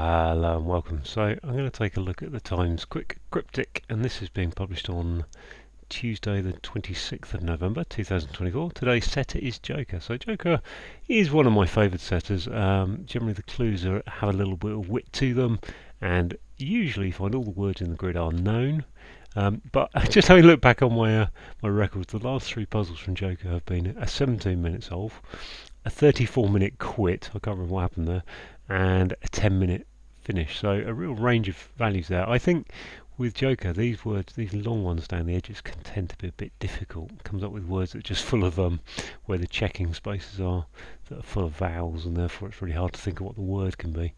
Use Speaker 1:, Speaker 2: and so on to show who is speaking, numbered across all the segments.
Speaker 1: Hello and welcome. So I'm going to take a look at the Times Quick Cryptic, and this is being published on Tuesday the 26th of November 2024. Today's setter is Joker. So Joker is one of my favoured setters. Generally the clues have a little bit of wit to them, and usually you find all the words in the grid are known. But just having a look back on my records, the last three puzzles from Joker have been a 17-minute solve, a 34-minute quit, I can't remember what happened there, and a 10-minute finish. So a real range of values there. I think with Joker, these words, these long ones down the edges, can tend to be a bit difficult. It comes up with words that are just full of where the checking spaces are, that are full of vowels, and therefore it's really hard to think of what the word can be.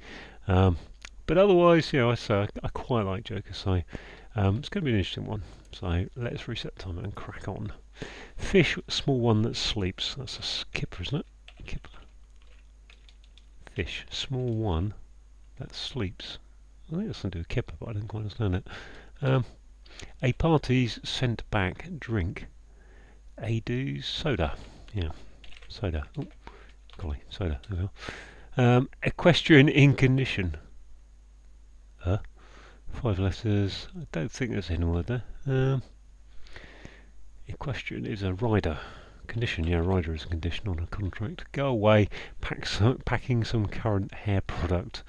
Speaker 1: But otherwise, I say I quite like Joker. So it's going to be an interesting one. So let's reset the timer and crack on. Fish, small one that sleeps. That's a skipper, isn't it? Kipper. Fish, small one that sleeps. I think that's something to do with kipper, but I don't quite understand it. A party's sent back drink. A do's soda. Yeah, soda. Oh, golly, soda. There we are. Equestrian in condition. 5 letters. I don't think there's any word there. Equestrian is a rider. Condition, yeah, rider is a condition on a contract. Go away, packing some current hair product.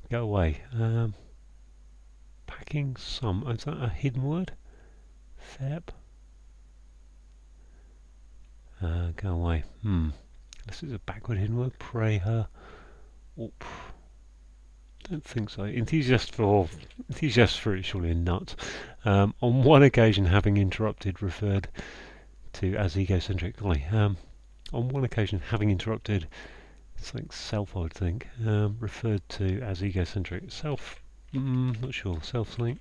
Speaker 1: Go away. Packing some, is that a hidden word? Feb? Go away. This is a backward hidden word. Pray her. Oop. Don't think so. Enthusiast for it, surely a nut. On one occasion, having interrupted referred to as egocentric. Golly. On one occasion, having interrupted, it's like self, I would think, referred to as egocentric. Self, not sure. Self something.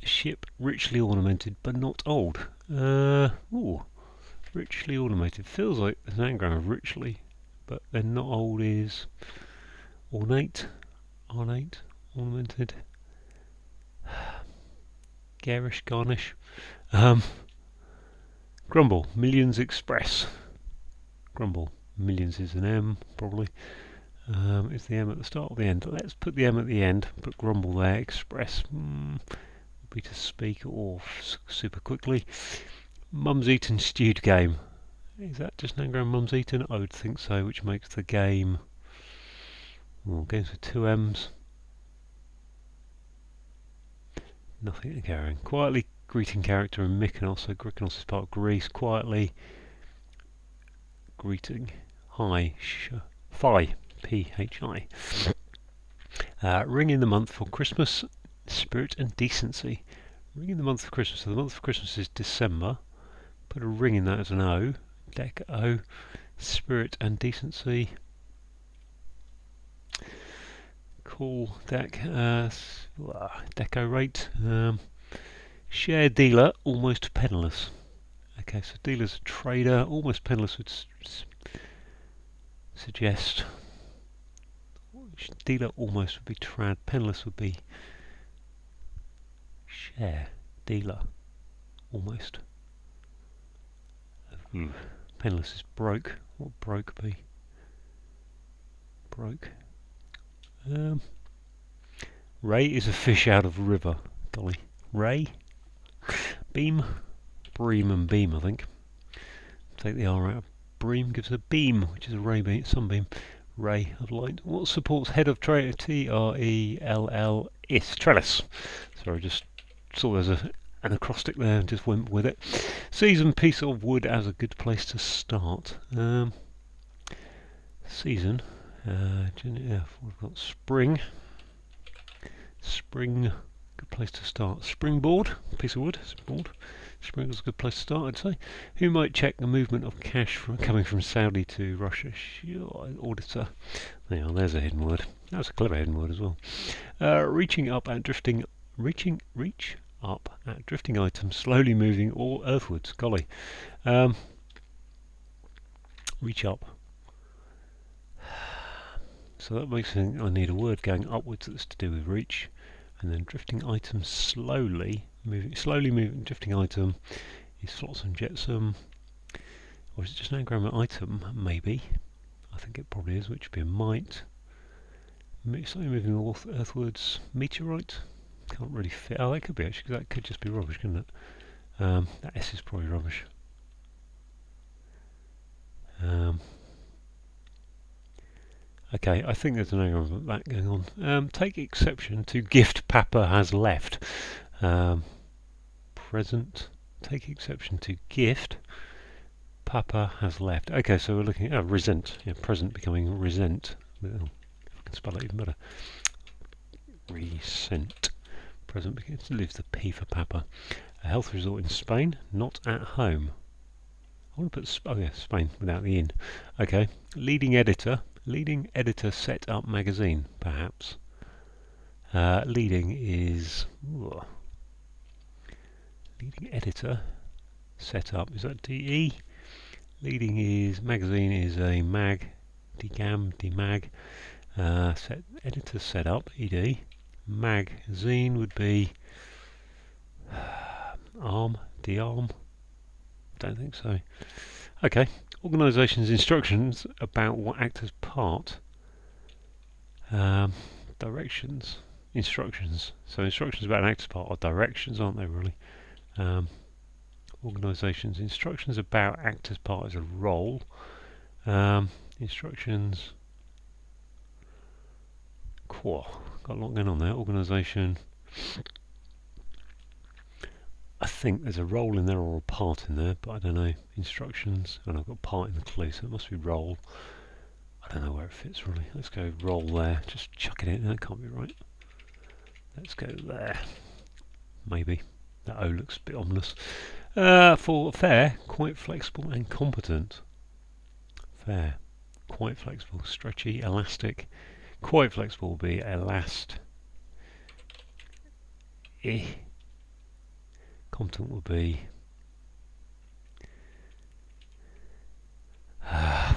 Speaker 1: Ship richly ornamented but not old. Richly ornamented. Feels like there's an anagram of richly, but then not old is ornate, ornamented. Garish, garnish. Grumble, millions express. Grumble, millions is an M, probably. Is the M at the start or the end? Let's put the M at the end, put grumble there. Express, would be to speak or super quickly. Mum's eaten stewed game. Is that just an anagram, mum's eaten? I would think so, which makes the game, games with 2 M's. Nothing to carry. Quietly greeting character in Mykonos, so Mykonos is part of Greece. Quietly greeting. Hi, Phi, P-H-I. Ring in the month for Christmas, spirit and decency. Ring in the month for Christmas. So the month for Christmas is December. Put a ring in that as an O. Deck O. Spirit and decency. Cool deck. Decorate. Share dealer, almost penniless. Okay, so dealer's a trader, almost penniless would suggest. Dealer almost would be trad, penniless would be share, dealer, almost. Penniless is broke. What would broke be? Broke. Ray is a fish out of river. Golly. Ray. Beam. Bream and beam, I think. Take the R out. Bream gives a beam, which is a ray beam, sunbeam. Ray of light. What supports head of trellis? T-R-E-L-L is trellis. Sorry, just saw there's an acrostic there and just went with it. Season, piece of wood as a good place to start. Season. We've got spring. Spring, good place to start. Springboard, piece of wood, board. Spring is a good place to start, I'd say. Who might check the movement of cash coming from Saudi to Russia? Sure, auditor. There's a hidden word. That's a clever hidden word as well. Reach up at drifting items, slowly moving or earthwards. Golly. Reach up. So that makes me think I need a word going upwards that's to do with reach, and then drifting items slowly moving. Drifting item is flotsam jetsam, or is it just an anagram of item? Maybe. I think it probably is, which would be a might. Something moving earthwards. Meteorite? Can't really fit. Oh, that could be actually, 'cause that could just be rubbish, couldn't it? That S is probably rubbish. Okay, I think there's an error of that going on. Take exception to gift Papa has left. Present. Take exception to gift Papa has left. Okay, so we're looking at resent. Yeah, present becoming resent. If I can spell it even better. Resent. Present begins to leave the P for Papa. A health resort in Spain, not at home. I want to put, oh yeah, Spain without the in. Okay, leading editor set up magazine, perhaps. Leading is, leading editor set up, is that DE? Leading is, magazine is a mag, demag. Editor set up, ED. Magazine would be arm, de-arm. Don't think so. Okay. Organisation's instructions about what actor's part. Directions. Instructions. So instructions about an actor's part are directions, aren't they, really? Organisation's instructions about actor's part is a role. Instructions. Got a lot going on there. Organisation. I think there's a role in there or a part in there, but I don't know. Instructions, and I've got part in the clue, so it must be role. I don't know where it fits really. Let's go role there. Just chuck it in. That can't be right. Let's go there. Maybe. That O looks a bit ominous. For fair, quite flexible and competent. Fair. Quite flexible. Stretchy, elastic. Quite flexible will be elast. Competent will be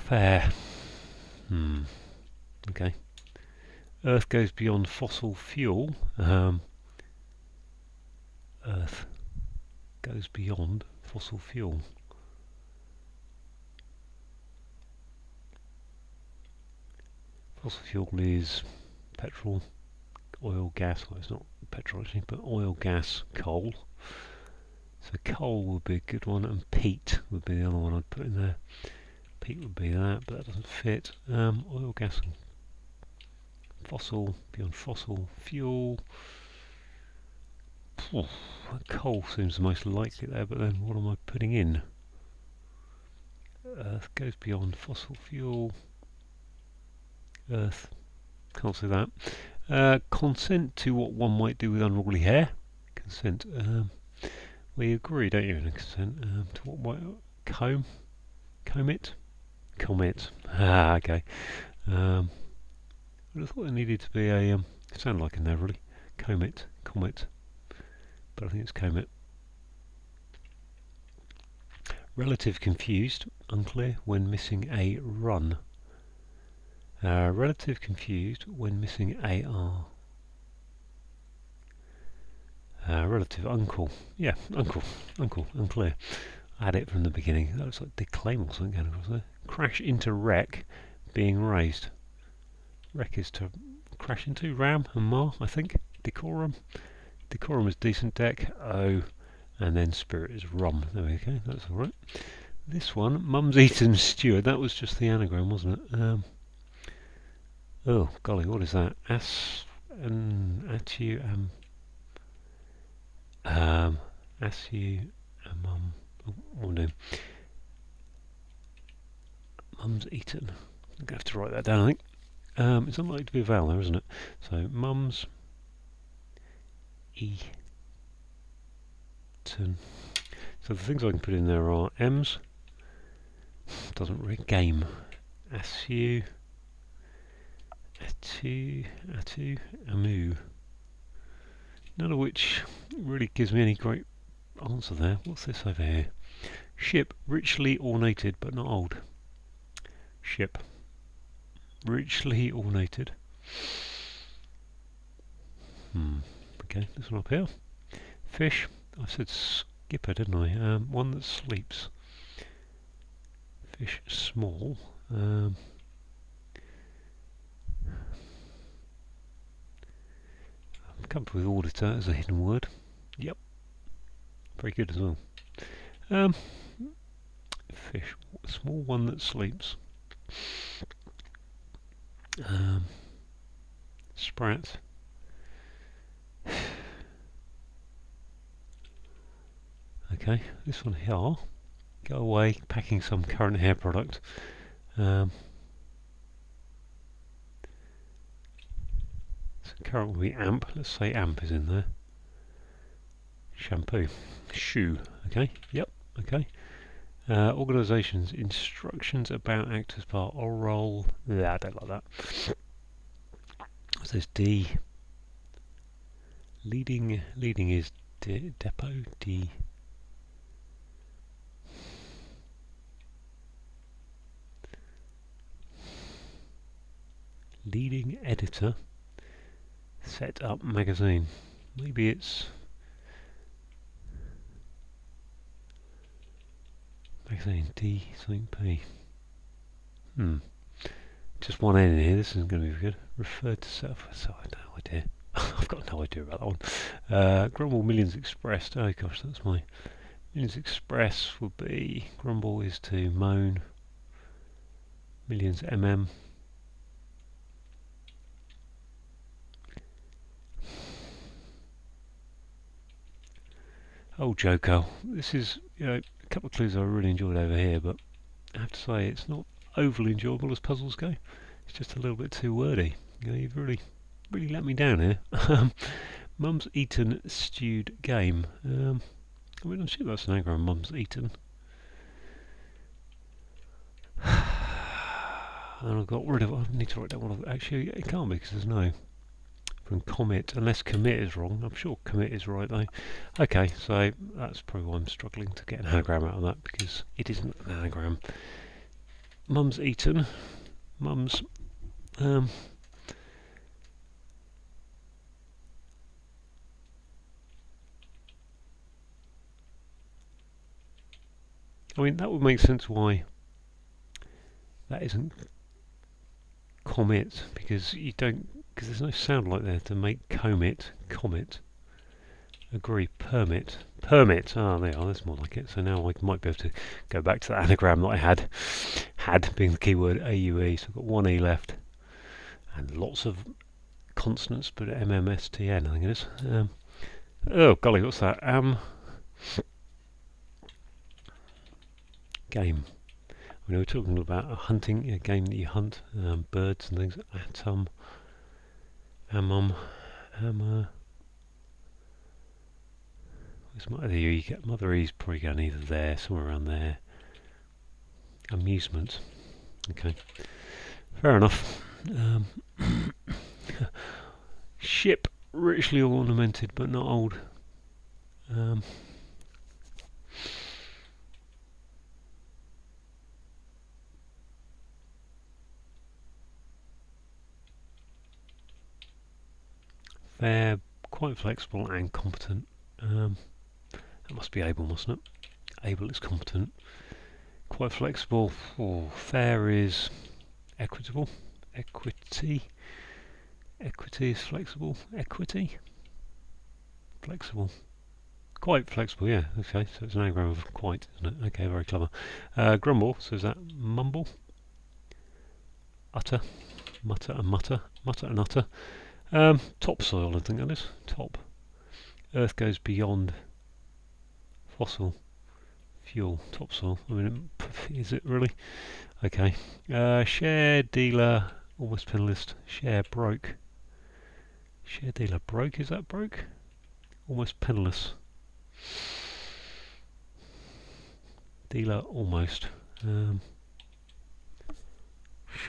Speaker 1: fair. Okay. Earth goes beyond fossil fuel. Earth goes beyond fossil fuel. Fossil fuel is petrol, oil, gas. Well, it's not petrol actually, but oil, gas, coal. So coal would be a good one, and peat would be the other one I'd put in there. Peat would be that, but that doesn't fit. Oil, gas, and fossil, beyond fossil fuel. Coal seems the most likely there, but then what am I putting in? Earth goes beyond fossil fuel. Earth, can't say that. Consent to what one might do with unruly hair. Consent. We agree, don't you? Consent to what might comb it. Commit. Okay. I thought there needed to be a sound like in there really. Commit. But I think it's commit. Relative confused, unclear when missing a run. Relative confused when missing AR. Relative uncle. Yeah, uncle, unclear. I had it from the beginning. That looks like declaim or something going across there. Crash into wreck, being raised. Wreck is to crash into. Ram and Ma, I think. Decorum. Decorum is decent deck. Oh, and then spirit is rum. There we go. That's all right. This one, Mum's eaten steward. That was just the anagram, wasn't it? Oh golly, what is that? Atu Asu what am I doing? Mum's eaten. I'm gonna have to write that down, I think. It's unlikely to be a vowel there, isn't it? So Mum's eaten. So the things I can put in there are M's. Doesn't really game. Asu Atu, Amu. None of which really gives me any great answer there. What's this over here? Ship, richly ornated but not old. Ship, richly ornated. Okay, this one up here. Fish, I said skipper, didn't I? One that sleeps. Fish, small. Come up with auditor as a hidden word. Yep, very good as well. Um, fish, small one that sleeps. Sprat. Okay, this one here. Go away, packing some current hair product. So current will be amp. Let's say amp is in there. Shampoo. Shoe. Okay. Yep. Okay. Organisations. Instructions about actors part or role. Yeah, I don't like that. What's this? D. Leading. Leading is depot. D. Leading editor. Set up magazine. Maybe it's magazine D something P. Just one N in here. This isn't going to be good. Referred to self. So I have no idea. I've got no idea about that one. Grumble Millions Expressed. Oh gosh, that's my Millions Express would be grumble is to moan. Millions mm. Oh, Joker. This is, a couple of clues I really enjoyed over here, but I have to say it's not overly enjoyable as puzzles go. It's just a little bit too wordy. You've really let me down here. Mum's eaten stewed game. I mean, I'm sure that's an anagram. Mum's eaten. And I've got rid of. I need to write down what. Actually, it can't be because there's no. From commit, unless commit is wrong. I'm sure commit is right though. Okay, so that's probably why I'm struggling to get an anagram out of that, because it isn't an anagram. Mum's eaten. Mum's. I mean, that would make sense why that isn't commit, because you don't, because there's no sound like there to make commit. Agree, permit. Ah, there you are, that's more like it. So now I might be able to go back to that anagram that I had being the keyword AUE. So I've got one E left, and lots of consonants, but MMSTN, I think it is. Oh golly, what's that? Game. I mean, we're talking about a hunting, a game that you hunt, birds and things. Where's Mother E? You get Mother E's probably going either there, somewhere around there. Amusement. Okay, fair enough. Ship, richly ornamented but not old. Fair, quite flexible and competent. That must be able, mustn't it? Able is competent. Quite flexible. Oh, fair is equitable. Equity. Equity is flexible. Equity. Flexible. Quite flexible, yeah. Okay, so it's an anagram of quite, isn't it? Okay, very clever. Grumble, so is that mumble? Utter. Mutter and mutter. Mutter and utter. Topsoil, I think that is. Top. Earth goes beyond fossil fuel. Topsoil. I mean, is it really? Okay. Share dealer, almost penniless. Share broke. Share dealer broke. Is that broke? Almost penniless. Dealer almost.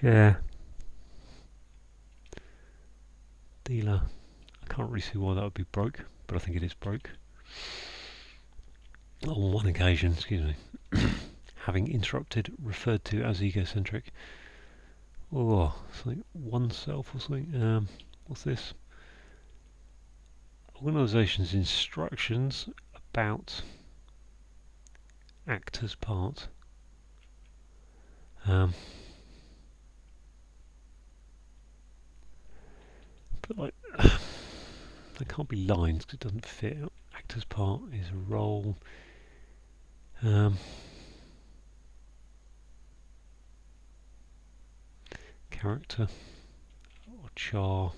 Speaker 1: Share dealer. I can't really see why that would be broke, but I think it is broke. On one occasion, excuse me, having interrupted, referred to as egocentric. Oh, something oneself or something. What's this? Organisation's instructions about actor's part. But like, That can't be lines because it doesn't fit. Actor's part is a role. Character or char.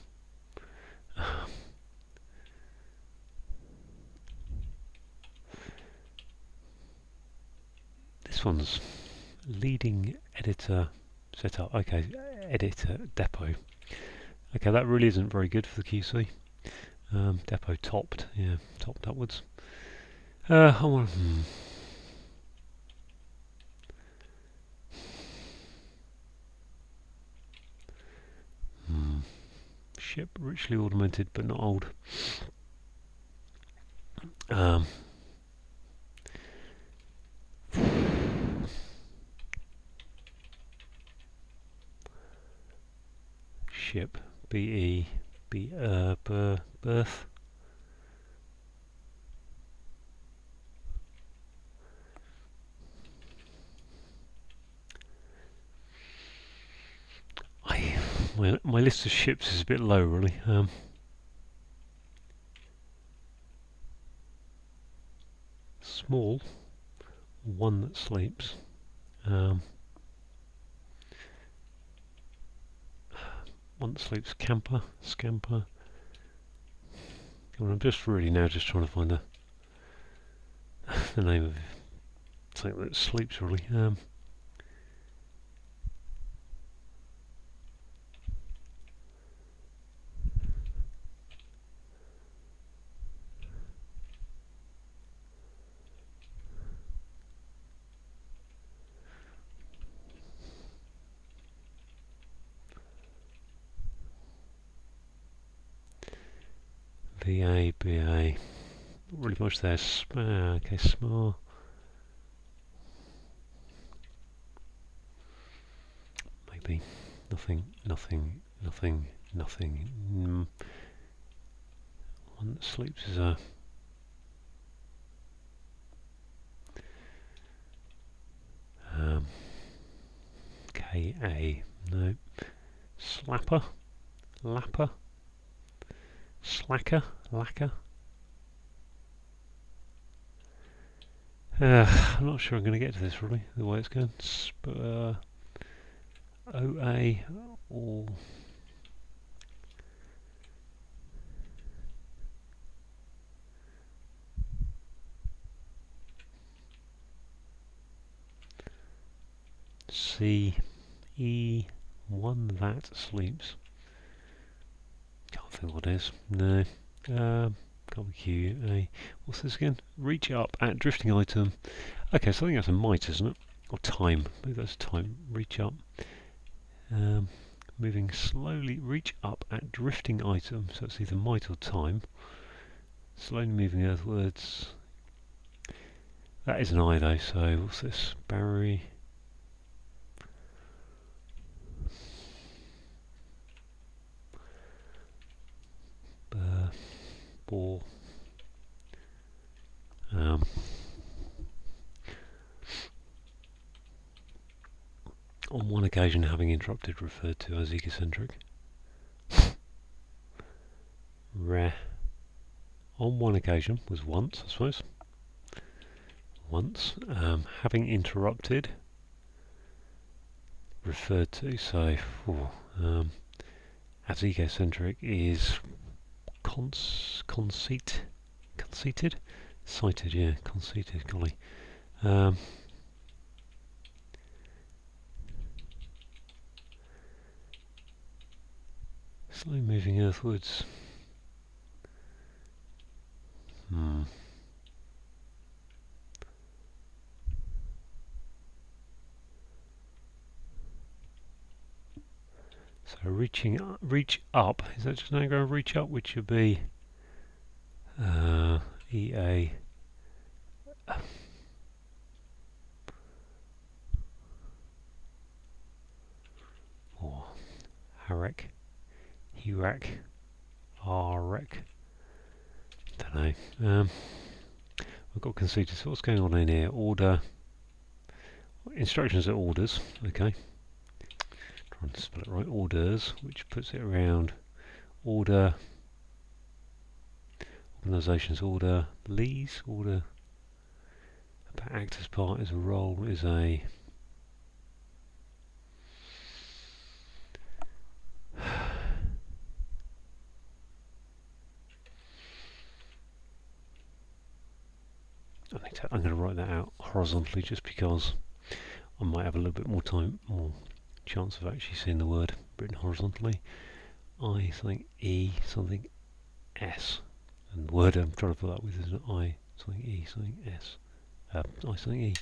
Speaker 1: This one's leading editor setup. Okay, editor depot. Okay, that really isn't very good for the QC. Depot topped, yeah, topped upwards. I want. Ship richly ornamented but not old. Ship, birth. My list of ships is a bit low, really. Small, one that sleeps. One that sleeps, camper, scamper. I'm just really now just trying to find the name of something that sleeps, really. VA, BA. Not really much there. Okay, small. Maybe nothing. One that sleeps is a KA. No. Slapper, lapper, slacker, lacquer. I'm not sure I'm going to get to this, really, the way it's going. OA or CE, one that sleeps. Can't think what it is. No. Can't be QA. What's this again? Reach up at drifting item. Okay, so I think that's a might, isn't it? Or time. Maybe that's time. Reach up. Moving slowly. Reach up at drifting item. So it's either might or time. Slowly moving earthwards. That is an I though, so what's this? Barry. Ball. On one occasion, having interrupted referred to as egocentric. Rare. On one occasion was once, I suppose. Once. Having interrupted referred to, so as egocentric is conceited? Cited, yeah, conceited, golly. Slow moving earthwards. So reach up, is that just an anagram? Reach up, which would be EA. Or Harek, Hurak, Arek. Don't know. I've got conceited. So what's going on in here? Order. Instructions are orders. Okay. Trying to spell it right. Orders, which puts it around order. Organisations order, lees, order, about actor's part is a role, is a I'm going to write that out horizontally just because I might have a little bit more time, more chance of actually seeing the word written horizontally. I something E something S, and the word I'm trying to put that with is an I something E something S. I something E.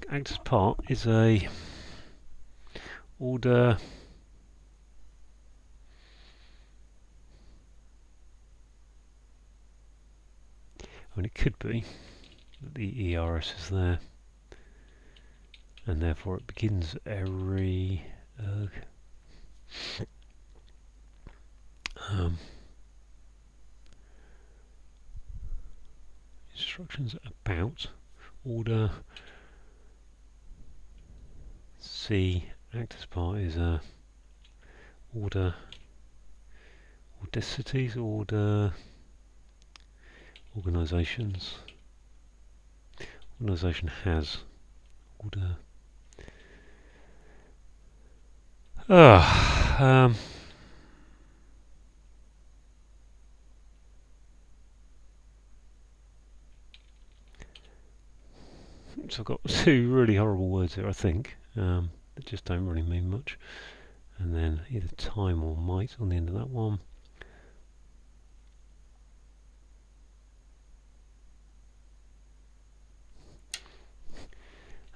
Speaker 1: Actor's part is a order. I mean, it could be that the ERS is there, and therefore it begins every instructions about order. C actor's part is a order. Audicities, order. Organisations. Organisation has order. So I've got two really horrible words here, I think, that just don't really mean much. And then either time or might on the end of that one.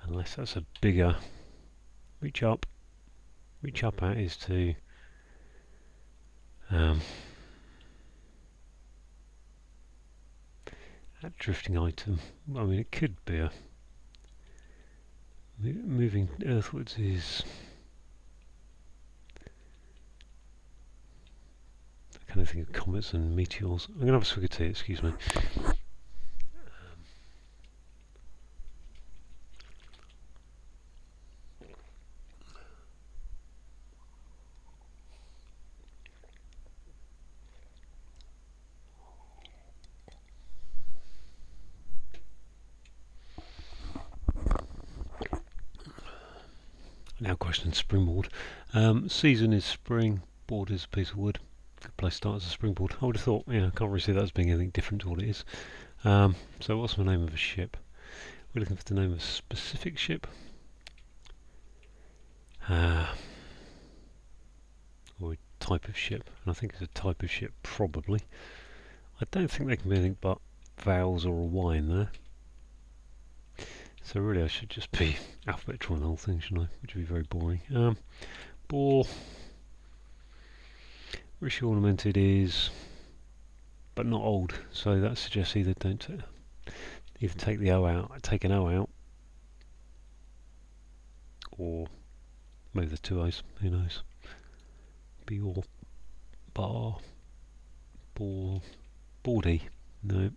Speaker 1: Unless that's a bigger reach up. Reach up at is to at drifting item. I mean, it could be a moving earthwards is. I kind of think of comets and meteors. I'm going to have a swig of tea, excuse me. Now question springboard. Season is spring, board is a piece of wood. Good place to start as a springboard. I would have thought, yeah, I can't really see that as being anything different to what it is. So what's the name of a ship? We're looking for the name of a specific ship. Or a type of ship. And I think it's a type of ship, probably. I don't think there can be anything but vowels or a Y in there. So really I should just be alphabetical in the whole thing, shouldn't I? Which would be very boring. Bore. Richly ornamented is, but not old. So that suggests either either take the O out, take an O out, or maybe the two O's. Who knows? Bore, bar, bore, boardy. No.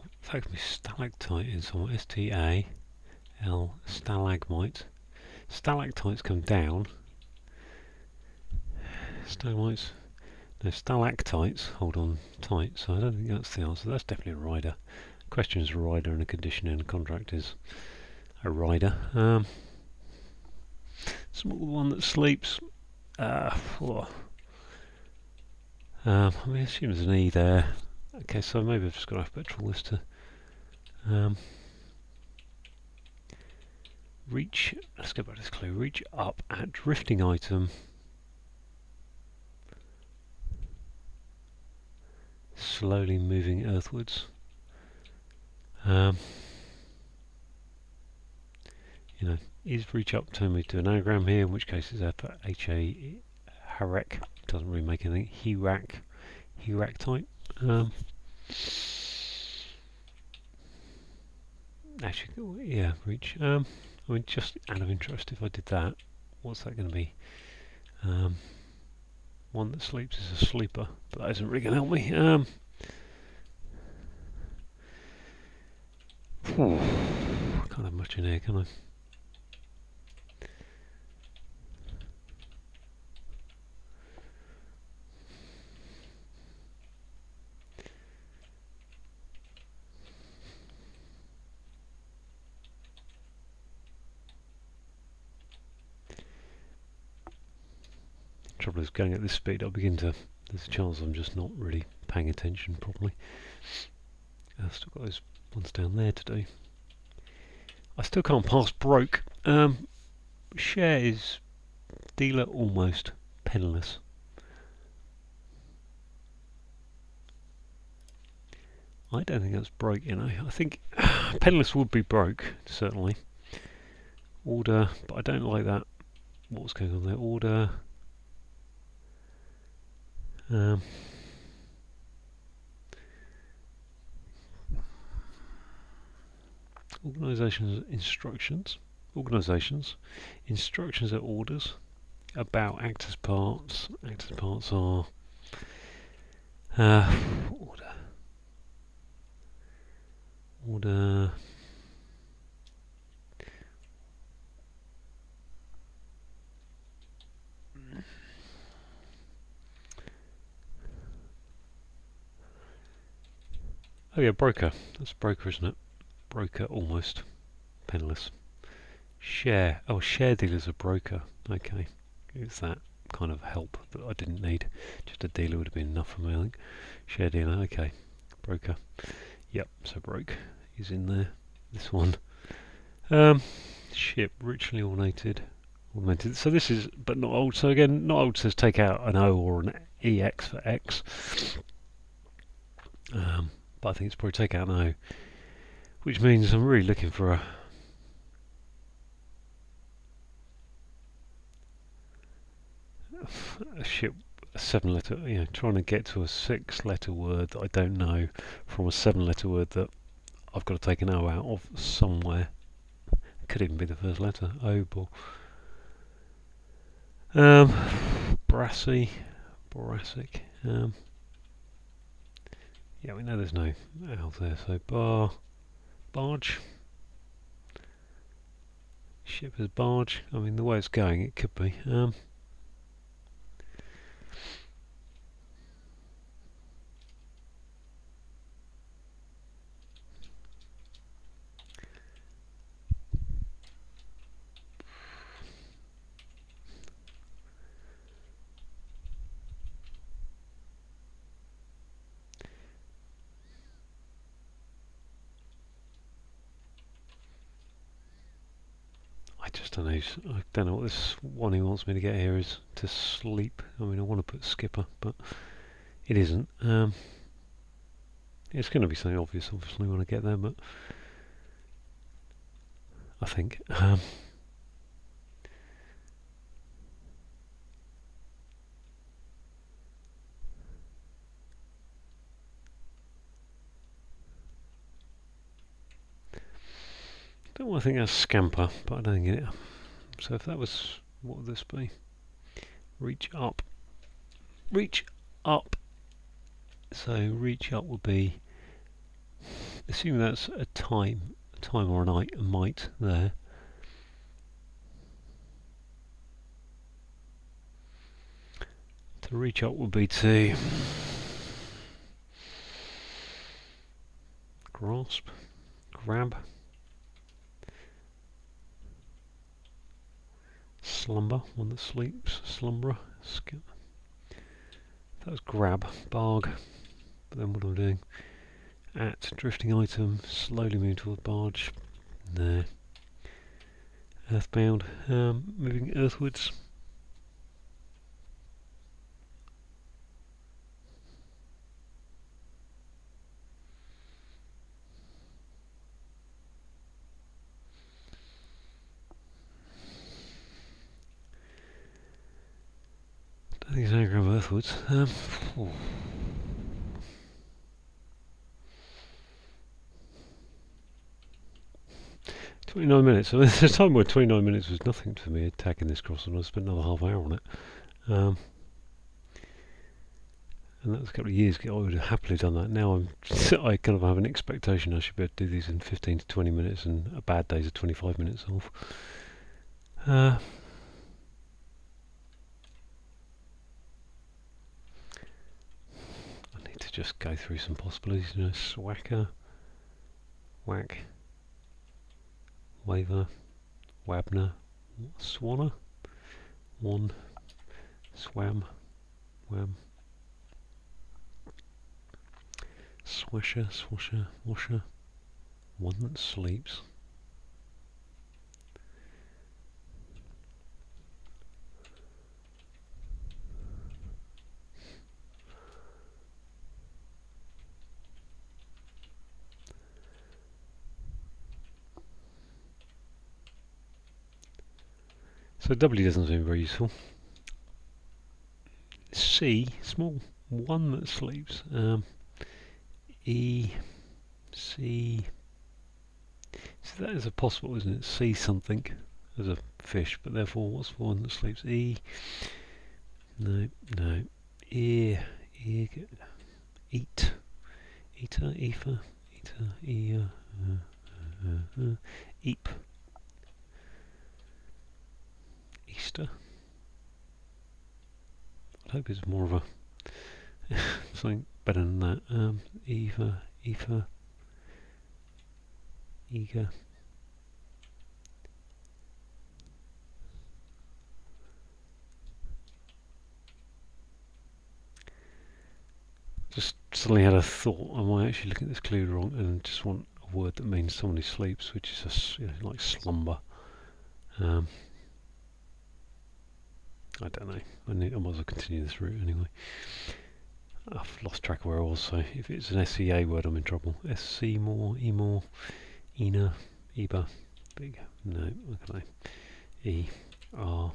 Speaker 1: In fact, my stalactite in somewhere. S-T-A-L, stalagmite. Stalactites come down. Stalagmites. No, stalactites hold on tight, so I don't think that's the answer. That's definitely a rider. Question is a rider, and a condition in a contract is a rider. Small one that sleeps. I mean, I assume there's an E there. Okay, so maybe I've just got alphabetical list to reach. Let's go back to this clue. Reach up at drifting item. Slowly moving earthwards. You know, is reach up turn me to an anagram here, in which case it's H-A Harek. Doesn't really make anything. Hirak type. Actually, yeah, reach. I mean, just out of interest, if I did that, what's that going to be? 1 One that sleeps is a sleeper, but that isn't really going to help me. I can't have much in here, can I? Trouble is, going at this speed, there's a chance I'm just not really paying attention properly. I've still got those ones down there to do. I still can't pass broke. Share is dealer almost penniless. I don't think that's broke, you know. I think penniless would be broke, certainly. Order, but I don't like that. What's going on there? Order. Organisations instructions. Organisations. Instructions are orders. About actors' parts. Actors' parts are order. Order. Oh yeah, broker. That's broker, isn't it? Broker almost penniless. Share. Oh, share dealer's a broker. Okay. It's that kind of help that I didn't need. Just a dealer would have been enough for me, I think. Share dealer. Okay. Broker. Yep. So broke is in there. This one. Ship. Richly ornated. Augmented. So this is, but not old. So again, not old says take out an O or an EX for X. But I think it's probably take out an O, which means I'm really looking for a ship, a 7-letter, you know, trying to get to a 6-letter word that I don't know from a 7-letter word that I've got to take an O out of somewhere. It could even be the first letter. Obel. Brassy, Boracic. Yeah, we know there's no L there, so barge. Ship is barge. I mean, the way it's going, it could be. I just don't know. I don't know what this one he wants me to get here is to sleep. I mean, I want to put skipper, but it isn't. It's going to be something obvious, obviously, when I get there, but I think. Don't want to think that's scamper, but I don't think it. So if that was, what would this be? Reach up. Reach up. So reach up would be, assuming that's a time or a might there. To reach up would be to grasp, grab, slumber, one that sleeps, slumberer, skip. That was grab, barg, but then what am I doing? At, drifting item, slowly move toward barge, there. Earthbound, moving earthwards. I think it's anagram earthwards. 29 minutes. So there's a time where 29 minutes was nothing for me attacking this crossword. I spent another half hour on it. and that was a couple of years ago, I would have happily done that. Now I kind of have an expectation I should be able to do these in 15 to 20 minutes, and a bad day's are 25 minutes off. I need to just go through some possibilities. You know, swacker, whack, waver, wabner, swanner, one, swam, wham, swasher, swasher, washer, one that sleeps. So W doesn't seem very useful. C, small, one that sleeps. E, C. So that is a possible, isn't it? C something as a fish, but therefore what's the one that sleeps? E. No, no. Ear, ear, eat, eater, ether, eater, ear, eep. Easter. I'd hope it's more of a something better than that. Eva, ether, eager. Just suddenly had a thought. I might actually look at this clue wrong and just want a word that means someone who sleeps, which is a, like slumber. I don't know. I might as well continue this route anyway. I've lost track of where I was, so if it's an SEA word, I'm in trouble. SC more, E more, Ena, Eba, big. No, okay. E, R.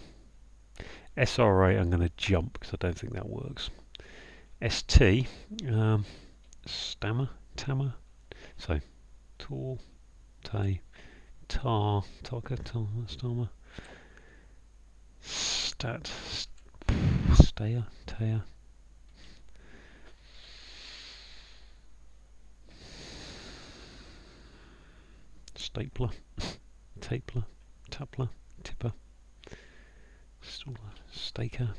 Speaker 1: SRA, I'm going to jump because I don't think that works. ST, stammer, tammer. So, tall, tay, tar, taka, tar, stammer. Stat, stayer, tayer. Stapler, tapler, tapler, tipper, staller, staker,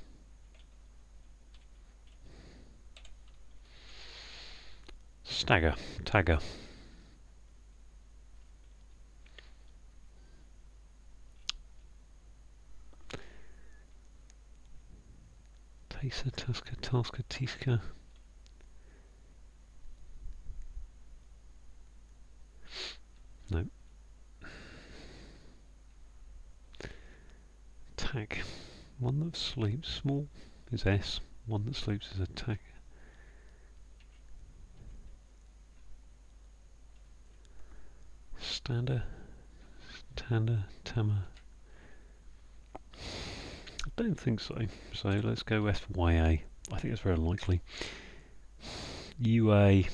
Speaker 1: stagger, tagger, taser, tasker, tasker, tisker, no. Tack, one that sleeps, small is S, one that sleeps is a tack. Stander, tander, tammer. I don't think so. So let's go SYA. I think it's very unlikely. UA.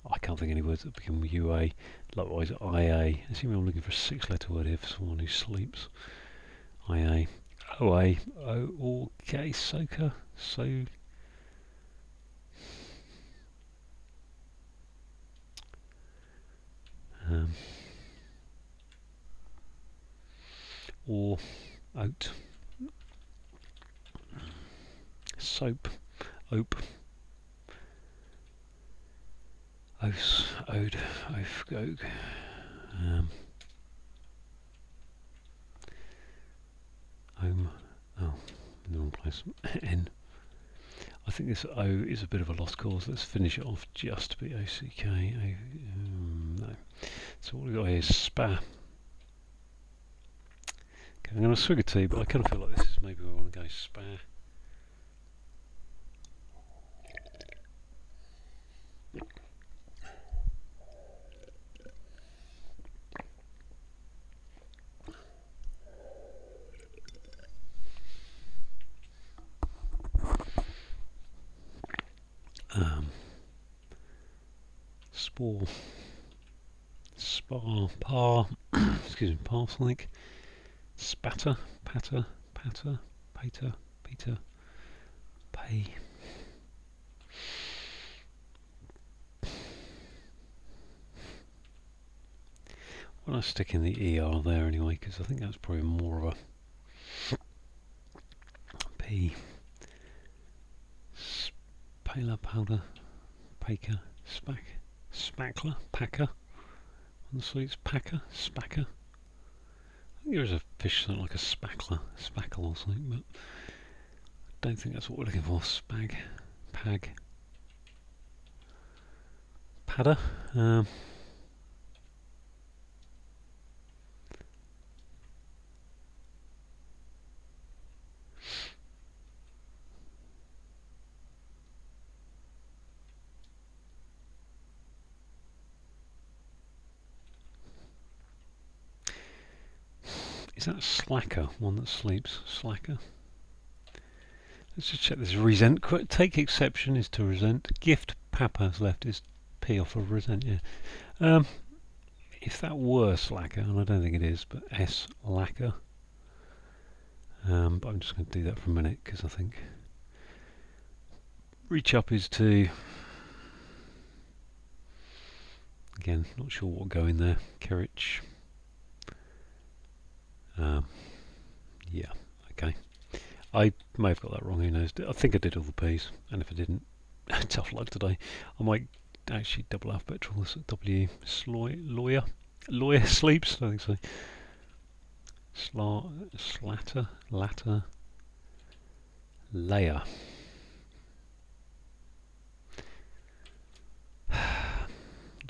Speaker 1: I can't think of any words that begin with UA. Likewise, IA. Assuming I'm looking for a 6-letter word here for someone who sleeps. IA. OA. O. OK. Soaker. So. Or. Oat. Soap. Ope. Ose. Ode. Oaf. Gogue. Oh, in the wrong place. N. I think this O is a bit of a lost cause. Let's finish it off just a bit. OCK. No. So what we've got here is spa. Okay, I'm going to swig a tea, but I kind of feel like this is maybe where I want to go. Spa. Spore. Spar. Par. Excuse me. Parslake. Spatter. Patter. Patter. Pater. Peter. Pay. When I stick in the ER there anyway, because I think that's probably more of a P. Paler, powder, paker, spackler, packer. On the sleeves, packer, spacker. I think there's a fish something like a spackler, spackle or something, but I don't think that's what we're looking for. Spag, pag, padder. Is that slacker, one that sleeps? Slacker? Let's just check this. Resent. Take exception is to resent. Gift papa's left is P off of resent, yeah. If that were slacker, and I don't think it is, but S lacker. But I'm just going to do that for a minute because I think reach up is to, again, not sure what will go in there. Kerich. Yeah, okay. I may have got that wrong, who knows. I think I did all the P's, and if I didn't, tough luck today. I might actually double alphabet troll this at W. Lawyer sleeps? I think so. Slatter, latter, layer.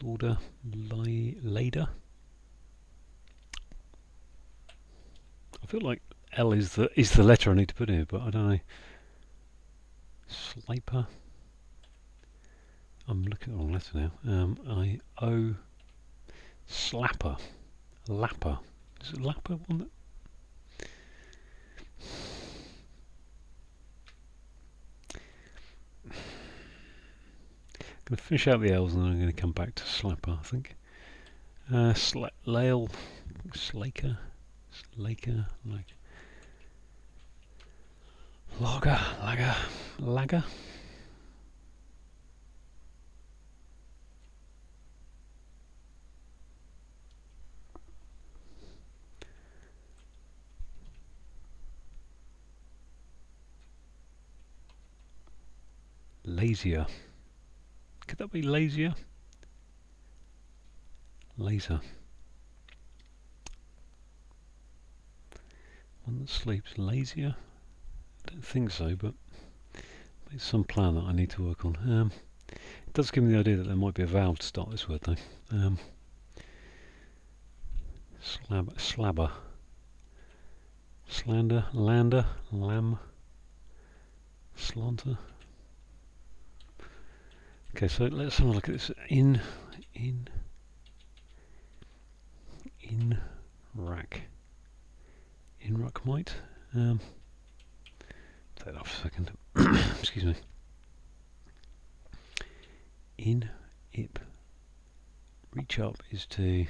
Speaker 1: Lauder, lader. I feel like L is the letter I need to put in here, but I don't know. Slaper. I'm looking at the wrong letter now. O. Slapper. Lapper. Is it lapper one that? I'm going to finish out the L's and then I'm going to come back to slapper, I think. Lail. Slaker. Slaker. Like. Logger. Lagger. Lazier. Could that be lazier? Laser. One that sleeps. Lazier? I don't think so, but it's some plan that I need to work on. It does give me the idea that there might be a vowel to start this word though. Slabber. Slander. Lander. Lamb. Slanter. Okay, so let's have a look at this. In rack. In ruck might. Take that off a second. Excuse me. In ip. Reach up is to.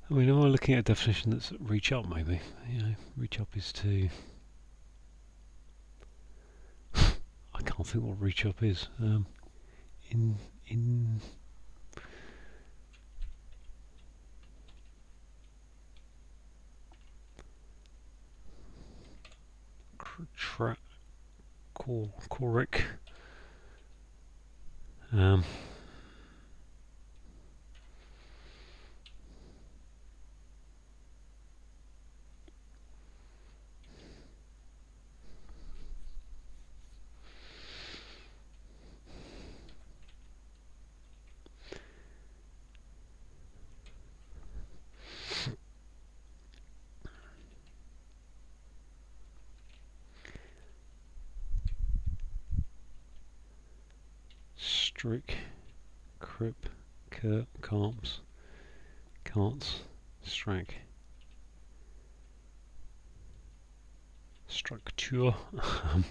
Speaker 1: I mean, am I looking at a definition that's reach up, maybe? You know, reach up is to... I can't think what reach up is. In... Coric. Strick, crip, carps, carts, strack, structure. I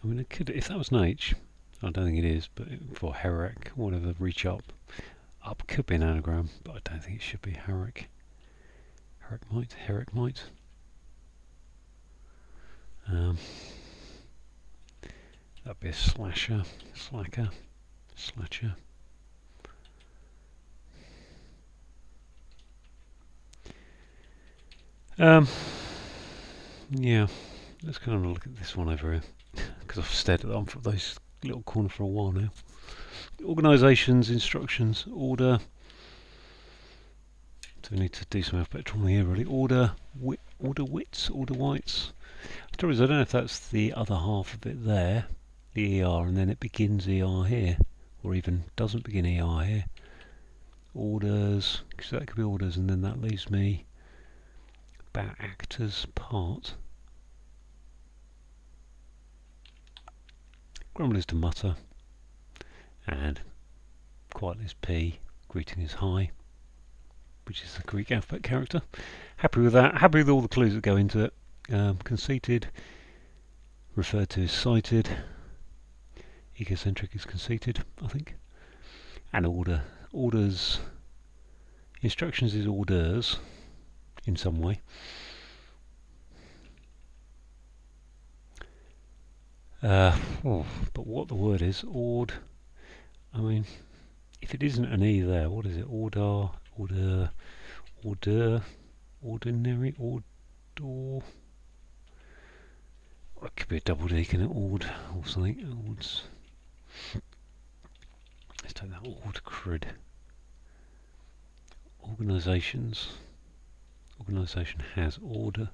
Speaker 1: mean, it could, if that was an H, I don't think it is, but for Herrick, whatever, reach up. Up could be an anagram, but I don't think it should be Herrick. Herrick might. That'd be a slacker. Yeah, let's kind of look at this one over here, because I've stared at them for those little corner for a while now. Organisations, instructions, order. So we need to do some alphabetical here really. Order wits, order whites. The trouble is I don't know if that's the other half of it there, the ER, and then it begins ER here, or even doesn't begin ER here. Orders, because that could be orders, and then that leaves me about actors part. Grumble is to mutter, and quietly is P, greeting is hi, which is the Greek alphabet character. Happy with that, happy with all the clues that go into it. Conceited, referred to as cited. Egocentric is conceited, I think. And orders, instructions is orders in some way. But what the word is, I mean, if it isn't an E there, what is it? Ordinary, it could be a double D, can it? Or something. Let's take that. Crud. Organisations. Organisation has order.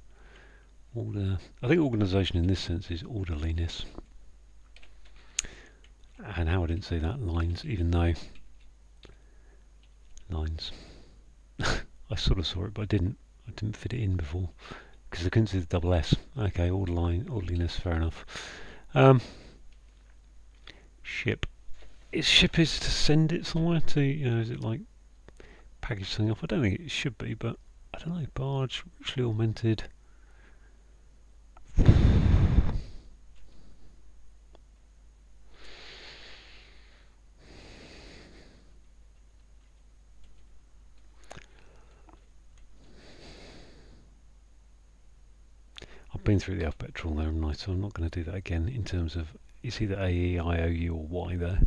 Speaker 1: I think organisation in this sense is orderliness. And how I didn't see that, lines, even though lines. I sort of saw it, but I didn't fit it in before because I couldn't see the double S. Okay, orderliness, fair enough. Ship. Ship is to send it somewhere to, is it like package something off? I don't think it should be, but I don't know. Barge, richly ornamented. I've been through the alphabetical there, haven't I? So I'm not going to do that again in terms of, it's either A, E, I, O, U or Y there.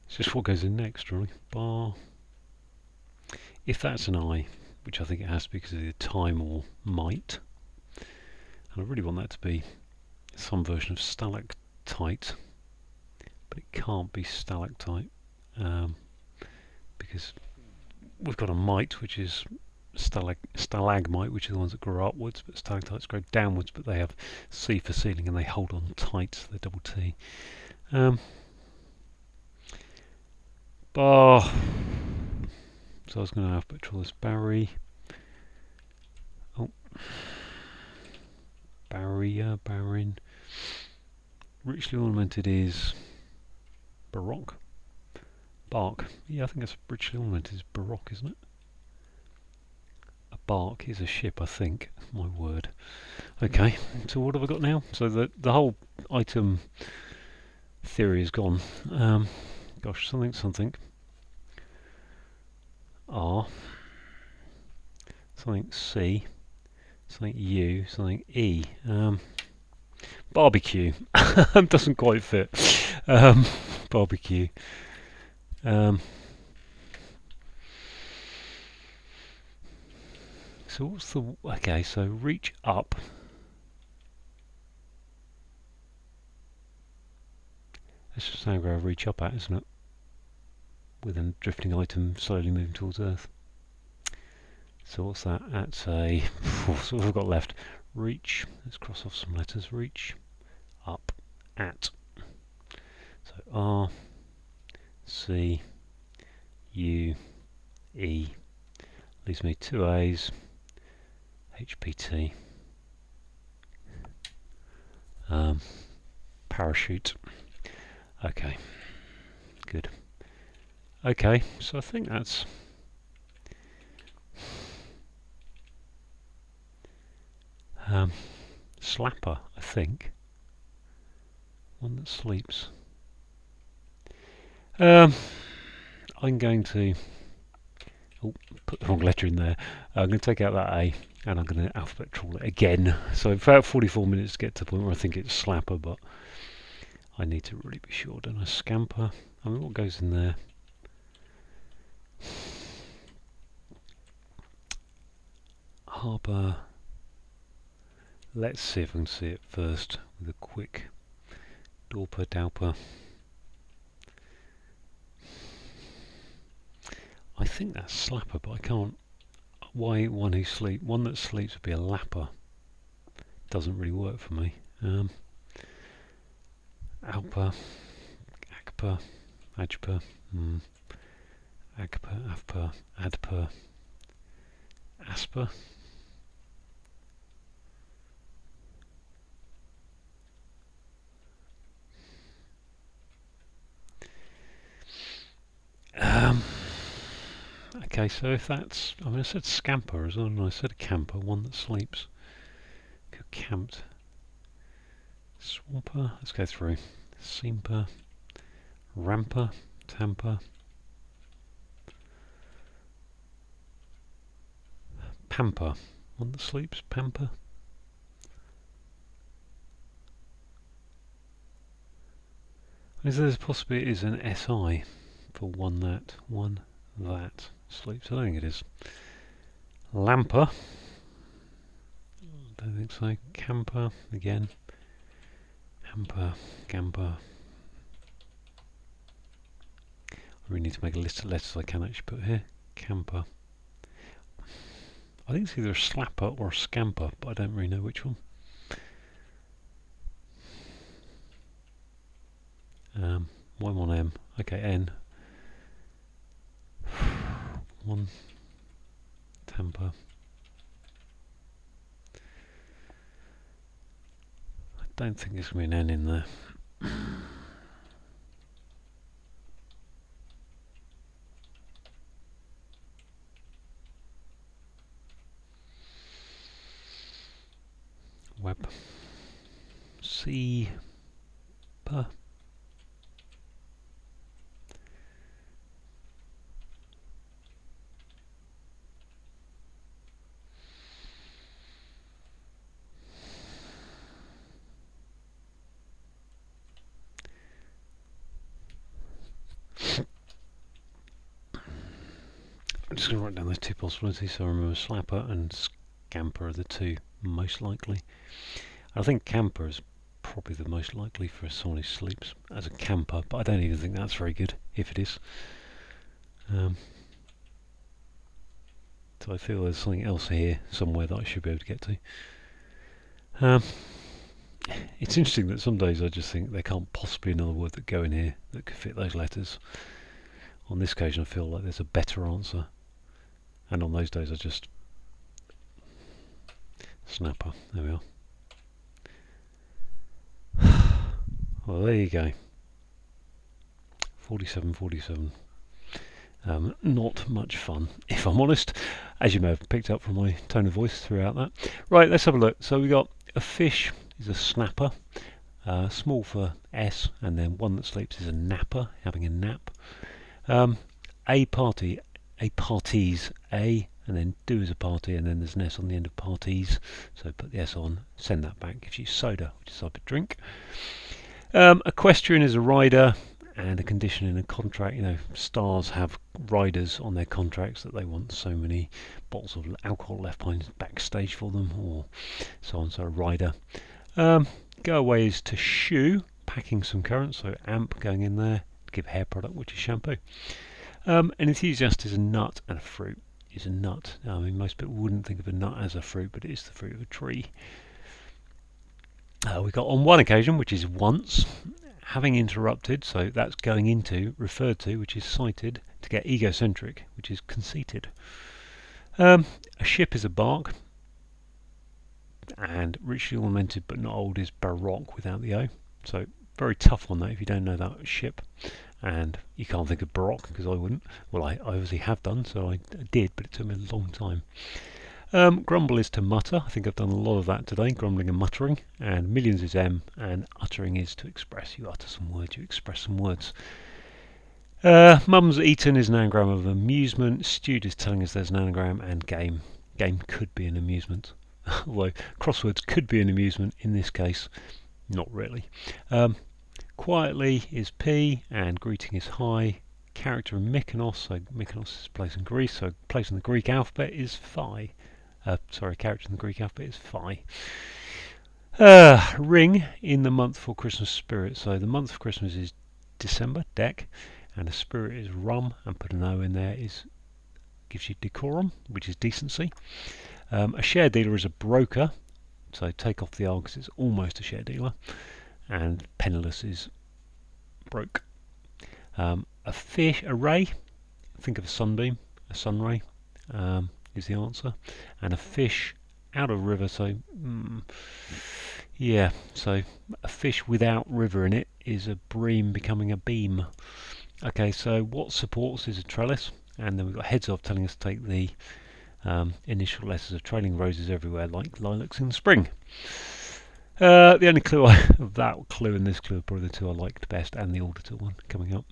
Speaker 1: It's just what goes in next, really. Bar. If that's an I, which I think it has to be because of the time or might, and I really want that to be some version of stalactite, but it can't be stalactite because we've got a mite, which is stalagmite, which are the ones that grow upwards, but stalactites grow downwards, but they have C for ceiling and they hold on tight, so they're double T. Bar. So I was going to alphabetical this Barry. Barrier, Barin. Richly ornamented is Baroque. Bark. Yeah, I think that's richly ornamented is Baroque, isn't it? A bark is a ship, I think. My word. Okay, so what have I got now? So the whole item theory is gone. Gosh, something. R. Something C. Something U. Something E. Barbecue. Doesn't quite fit. Barbecue. So what's the... Okay, so reach up. That's just an anagram reach up at, isn't it? With a drifting item slowly moving towards Earth. So what's that? That's a... So what have we got left? Reach. Let's cross off some letters. Reach. Up. At. So R. C. U. E. Leaves me two A's. HPT. Parachute. Okay. Good. Okay, so I think that's... Slapper, I think. One that sleeps. I'm going to put the wrong letter in there. I'm going to take out that A and I'm going to alphabet trawl it again. So about 44 minutes to get to the point where I think it's slapper, but I need to really be sure. Don't I? Scamper. I mean, what goes in there? Harbour. Let's see if I can see it first with a quick Dorper Dowper. I think that's slapper, but I can't. Why one who sleep? One that sleeps would be a lapper. Doesn't really work for me. Alper, Agper, Agper, Agper, Avper, Adper, Asper. Okay, so if that's, I mean, I said scamper as well, and I said a camper, one that sleeps. Camped. Swamper, let's go through. Seamper, Ramper, Tamper, Pamper, one that sleeps, Pamper. Is there possibly it is an SI for one that sleeps? I don't think it is. Lamper. Don't think so. Camper again. Hamper, Gamper. I really need to make a list of letters I can actually put here. Camper. I think it's either a slapper or a scamper, but I don't really know which one. Why one M? Okay, N. One Tamper. I don't think there's going to be an N in there. Web. C. Per. I'm just going to write down those two possibilities so I remember slapper and scamper are the two most likely. I think camper is probably the most likely for someone who sleeps as a camper, but I don't even think that's very good if it is. So I feel there's something else here somewhere that I should be able to get to. It's interesting that some days I just think there can't possibly be another word that go in here that could fit those letters. On this occasion I feel like there's a better answer, and on those days I just snapper. There we are. Well, there you go. 47. Not much fun, if I'm honest, as you may have picked up from my tone of voice throughout that. Right, let's have a look. So we got a fish is a snapper, small for S, and then one that sleeps is a napper, having a nap. A party, a parties, a, and then do is a party, and then there's an S on the end of parties, so put the S on, send that back, gives you soda, which is a type of drink. Equestrian is a rider, and a condition in a contract. You know, stars have riders on their contracts that they want so many bottles of alcohol left behind backstage for them, or so on. So a rider. Go away is to shoe, packing some currants, so amp going in there to give hair product, which is shampoo. An enthusiast is a nut, and a fruit is a nut. I mean, most people wouldn't think of a nut as a fruit, but it is the fruit of a tree. We got on one occasion, which is once, having interrupted, so that's going into, referred to, which is cited, to get egocentric, which is conceited. A ship is a bark, and richly ornamented but not old is baroque without the O. So very tough on that if you don't know that ship, and you can't think of baroque because I wouldn't. Well, I obviously have done, so I did, but it took me a long time. Grumble is to mutter. I think I've done a lot of that today, grumbling and muttering. And millions is M, and uttering is to express. You utter some words, you express some words. Mum's eaten is an anagram of amusement. Stewed is telling us there's an anagram, and game. Game could be an amusement. Although crosswords could be an amusement in this case. Not really. Quietly is P, and greeting is hi. Character in Mykonos, so Mykonos is a place in Greece, so place in the Greek alphabet is Phi. Character in the Greek alphabet is Phi. Ring in the month for Christmas spirit, so the month for Christmas is December, Dec, and the spirit is rum, and put an O in there gives you decorum, which is decency. A share dealer is a broker, so take off the R because it's almost a share dealer, and penniless is broke. A ray, think of a sunbeam, a sun ray is the answer, and a fish out of river, so so a fish without river in it is a bream becoming a beam. Okay, so what supports is a trellis, and then we've got heads off telling us to take the initial letters of trailing roses everywhere like lilacs in spring. The only clue that clue and this clue are probably the two I liked best, and the auditor one coming up.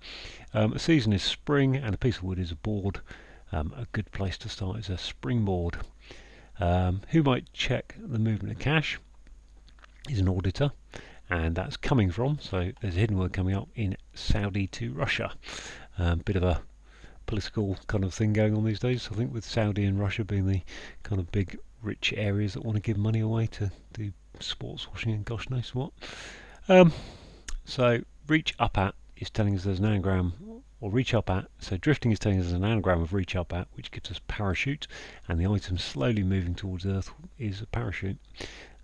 Speaker 1: A season is spring, and a piece of wood is a board. A good place to start is a springboard. Who might check the movement of cash is an auditor, and that's coming from, so there's a hidden word coming up, in Saudi to Russia. Bit of a political kind of thing going on these days, I think, with Saudi and Russia being the kind of big rich areas that want to give money away to do sports washing and gosh knows what. So reach up at is telling us there's an anagram, or reach up at, so drifting is telling us there's an anagram of reach up at, which gives us parachute, and the item slowly moving towards earth is a parachute.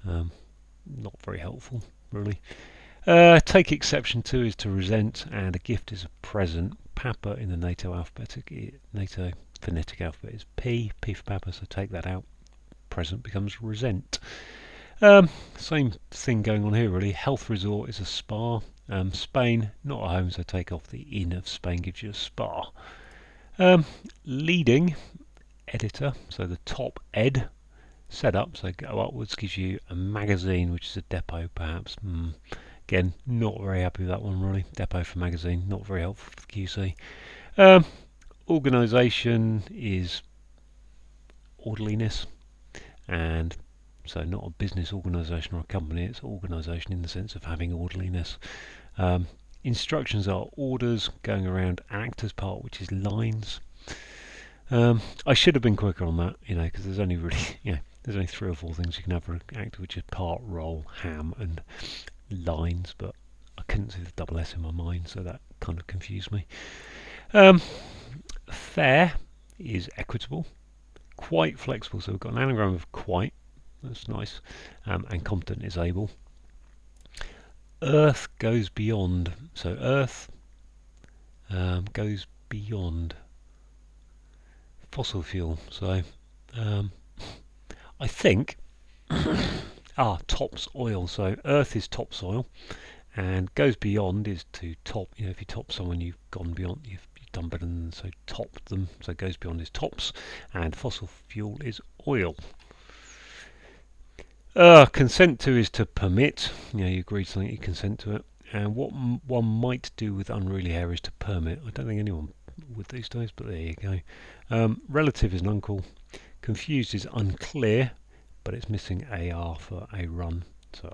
Speaker 1: Not very helpful really. Take exception to is to resent, and a gift is a present. Papa in the NATO phonetic alphabet is P for Papa, so take that out. Present becomes resent. Same thing going on here really. Health resort is a spa. Spain, not a home, so take off the in of Spain, gives you a spa. Leading, editor, so the top ed. Setup, so go upwards, gives you a magazine, which is a depot perhaps. Again, not very happy with that one really. Depot for magazine, not very helpful for the QC. Organisation is orderliness, and so not a business organisation or a company, it's organisation in the sense of having orderliness. Instructions are orders going around actor's part, which is lines. I should have been quicker on that, because there's only really, there's only 3 or 4 things you can have for an actor, which is part, role, ham, and lines, but I couldn't see the double S in my mind, so that kind of confused me. Fair is equitable. Quite flexible, so we've got an anagram of quite, that's nice, and competent is able. Earth goes beyond, so earth goes beyond fossil fuel, so I think tops oil, so earth is topsoil, and goes beyond is to top, if you top someone you've gone beyond, you've done better than, so top them, so goes beyond is tops, and fossil fuel is oil. Consent to is to permit, you agree to something, you consent to it, and what one might do with unruly hair is to permit. I don't think anyone would these days, but there you go. Relative is an uncle. Confused is unclear, but it's missing AR for a run, so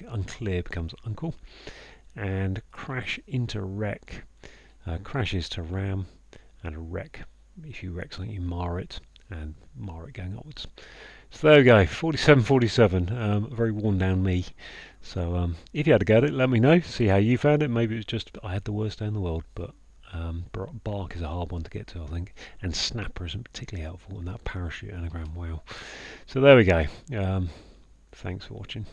Speaker 1: unclear becomes uncle. And crash into wreck. Crash is to ram, and a wreck, if you wreck something you mar it, and mar it going upwards. So there we go, 47. A very worn down me. So if you had a go at it, let me know, see how you found it. Maybe it was just I had the worst day in the world, but bark is a hard one to get to, I think, and snapper isn't particularly helpful, and that parachute anagram, wow. So there we go. Thanks for watching.